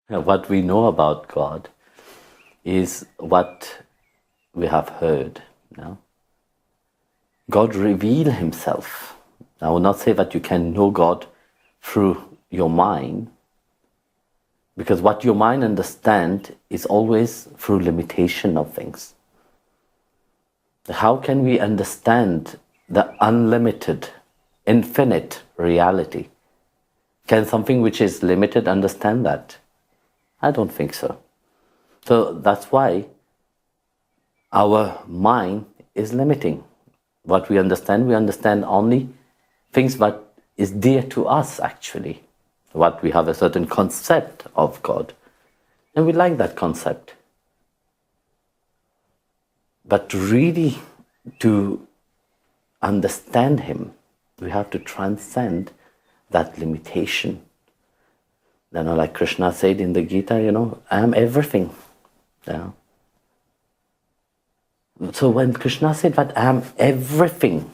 What we know about God is what we have heard. No? God reveals himself. I will not say that you can know God through your mind, because what your mind understands is always through limitation of things. How can we understand the unlimited, infinite reality? Can something which is limited understand that? I don't think so. So that's why our mind is limiting. What we understand only things that is dear to us actually. What we have a certain concept of God. And we like that concept. But really to understand him, we have to transcend that limitation. Like Krishna said in the Gita, I am everything. Yeah. So when Krishna said that I am everything,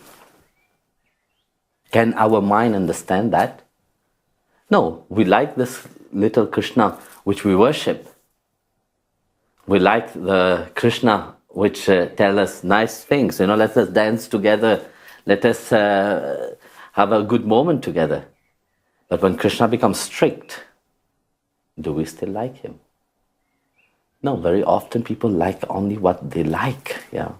can our mind understand that? No, we like this little Krishna which we worship. We like the Krishna which tell us nice things. Let us dance together. Let us have a good moment together. But when Krishna becomes strict, do we still like him? No, very often people like only what they like. Yeah,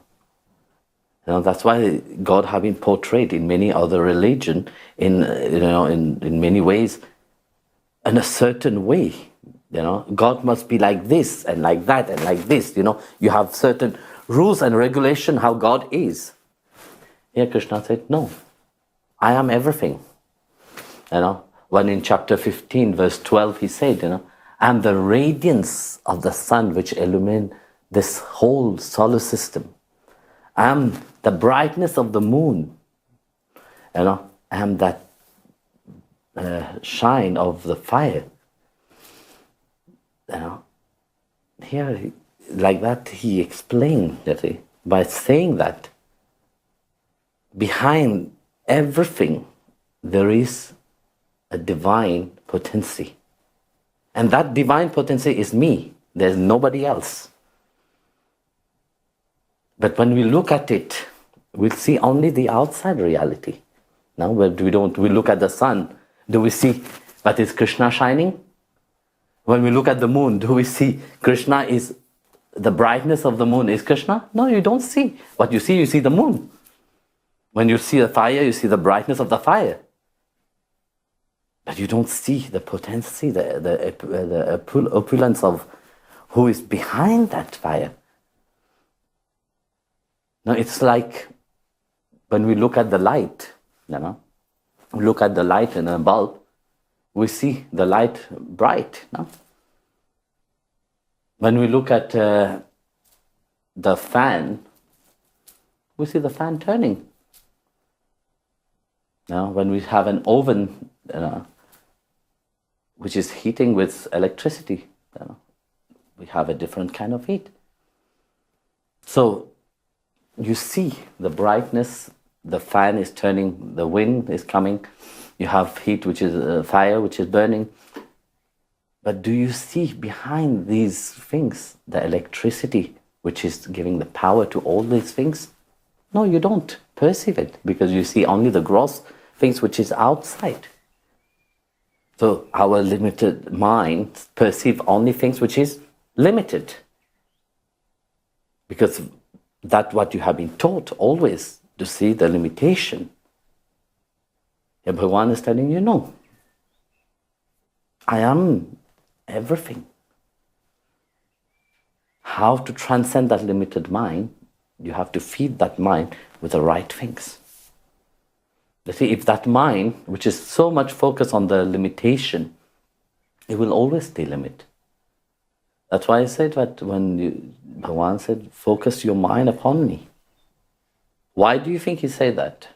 that's why God has been portrayed in many other religions in many ways, in a certain way. God must be like this and like that and like this. You have certain rules and regulation how God is. Here Krishna said, no, I am everything. When in chapter 15, verse 12, he said, I am the radiance of the sun which illumines this whole solar system. I am the brightness of the moon. I am that shine of the fire. Here, like that, he explained that by saying that behind everything there is a divine potency. And that divine potency is me. There's nobody else. But when we look at it, we'll see only the outside reality. Now, we look at the sun, do we see that is Krishna shining? When we look at the moon, do we see Krishna is the brightness of the moon is Krishna? No, you don't see. What you see the moon. When you see the fire, you see the brightness of the fire. But you don't see the potency, the opulence of who is behind that fire. Now it's like when we look at the light, we look at the light in a bulb, we see the light bright. No? When we look at the fan, we see the fan turning. Now, when we have an oven, which is heating with electricity, we have a different kind of heat. So you see the brightness, the fan is turning, the wind is coming, you have heat, which is fire, which is burning. But do you see behind these things the electricity, which is giving the power to all these things? No, you don't perceive it, because you see only the gross things which is outside. So our limited mind perceive only things which is limited. Because that's what you have been taught always, to see the limitation. And Bhagavan is telling you, no, I am everything. How to transcend that limited mind? You have to feed that mind with the right things. You see, if that mind, which is so much focused on the limitation, it will always stay limit. That's why I said that when Bhagavan said, focus your mind upon me. Why do you think he said that?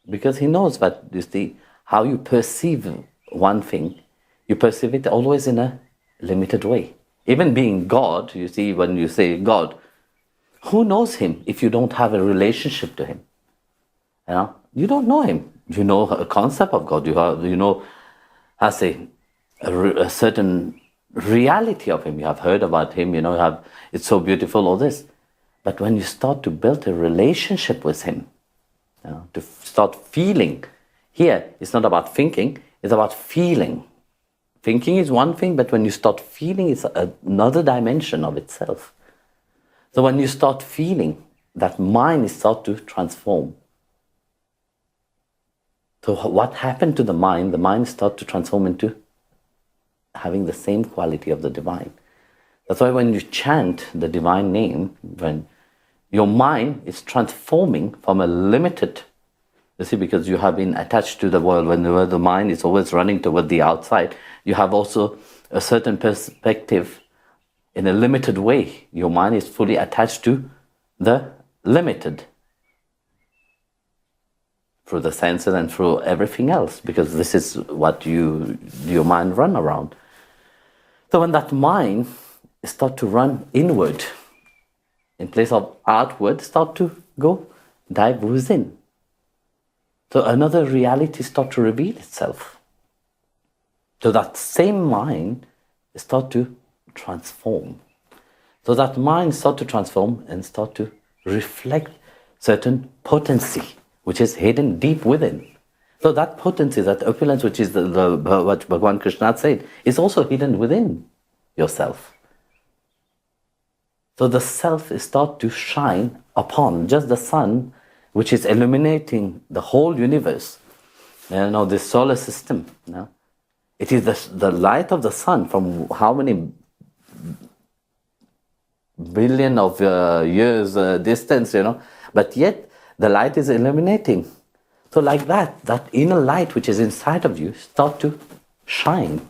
Because he knows that, you see, how you perceive one thing, you perceive it always in a limited way. Even being God, you see, when you say God, who knows him if you don't have a relationship to him? You don't know him. You know a concept of God. You know, a certain reality of him. You have heard about him, it's so beautiful, all this. But when you start to build a relationship with him, to start feeling, here it's not about thinking, it's about feeling. Thinking is one thing, but when you start feeling, it's another dimension of itself. So when you start feeling, that mind is start to transform. So what happened to the mind? The mind start to transform into having the same quality of the divine. That's why when you chant the divine name, when your mind is transforming from a limited, you see, because you have been attached to the world, when the mind is always running toward the outside, you have also a certain perspective in a limited way. Your mind is fully attached to the limited through the senses and through everything else, because this is what your mind run around. So when that mind start to run inward, in place of outward, start to go dive within. So another reality start to reveal itself. So that same mind start to transform. So that mind start to transform and start to reflect certain potency, which is hidden deep within. So that potency, that opulence, which is what Bhagavan Krishna said, is also hidden within yourself. So the self start to shine upon just the sun, which is illuminating the whole universe. This solar system. It is the light of the sun from how many billion of years distance, but yet the light is illuminating. So like that inner light which is inside of you start to shine.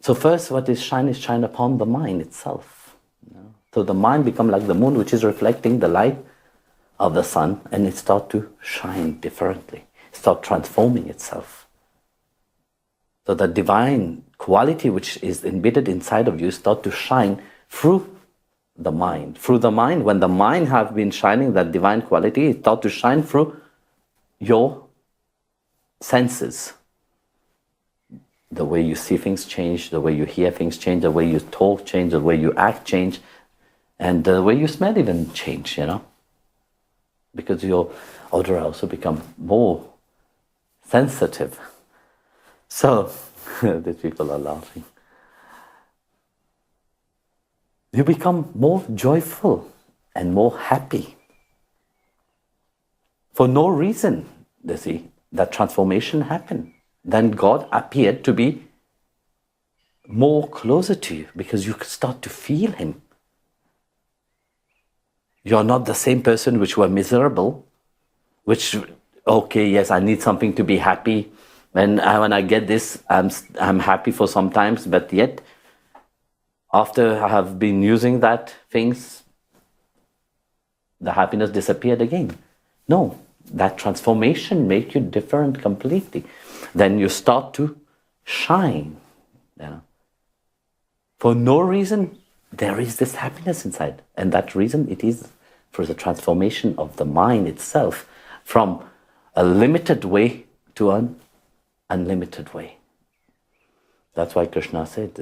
So first what is shine upon the mind itself. So the mind become like the moon, which is reflecting the light of the sun, and it start to shine differently, start transforming itself. So the divine quality which is embedded inside of you start to shine through the mind. Through the mind, when the mind have been shining that divine quality, it start to shine through your senses. The way you see things change, the way you hear things change, the way you talk change, the way you act change, and the way you smell even change, because your odor also become more sensitive. So, these people are laughing. You become more joyful and more happy. For no reason, you see, that transformation happened. Then God appeared to be more closer to you because you start to feel Him. You're not the same person which were miserable, which, okay, yes, I need something to be happy. When I get this, I'm happy for some times, but yet, after I have been using that things, the happiness disappeared again. No, that transformation make you different completely. Then you start to shine. For no reason, there is this happiness inside. And that reason, it is for the transformation of the mind itself from a limited way to an unlimited way. That's why Krishna said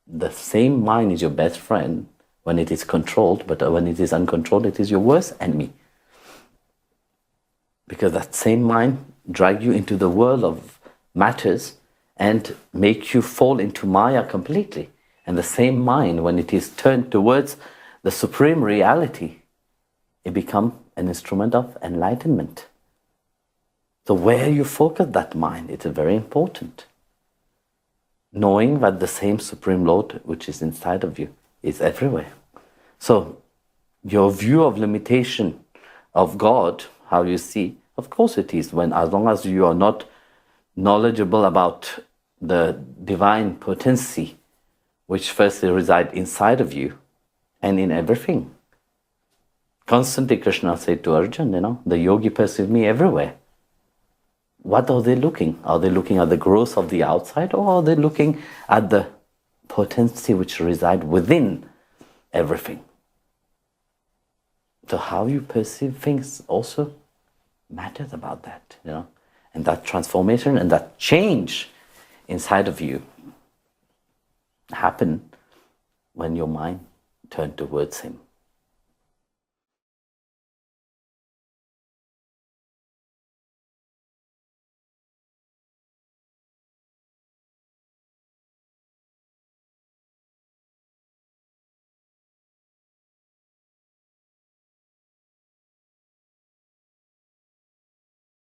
the same mind is your best friend when it is controlled, but when it is uncontrolled, it is your worst enemy. Because that same mind drag you into the world of matters and make you fall into Maya completely. And the same mind, when it is turned towards the supreme reality, it becomes an instrument of enlightenment. So where you focus that mind, it is very important. Knowing that the same Supreme Lord which is inside of you is everywhere. So your view of limitation of God, how you see, of course it is, as long as you are not knowledgeable about the divine potency which firstly resides inside of you and in everything. Constantly Krishna said to Arjuna, the yogi perceive me everywhere. What are they looking? Are they looking at the growth of the outside, or are they looking at the potency which resides within everything? So how you perceive things also matters about that, And that transformation and that change inside of you happen when your mind turned towards Him.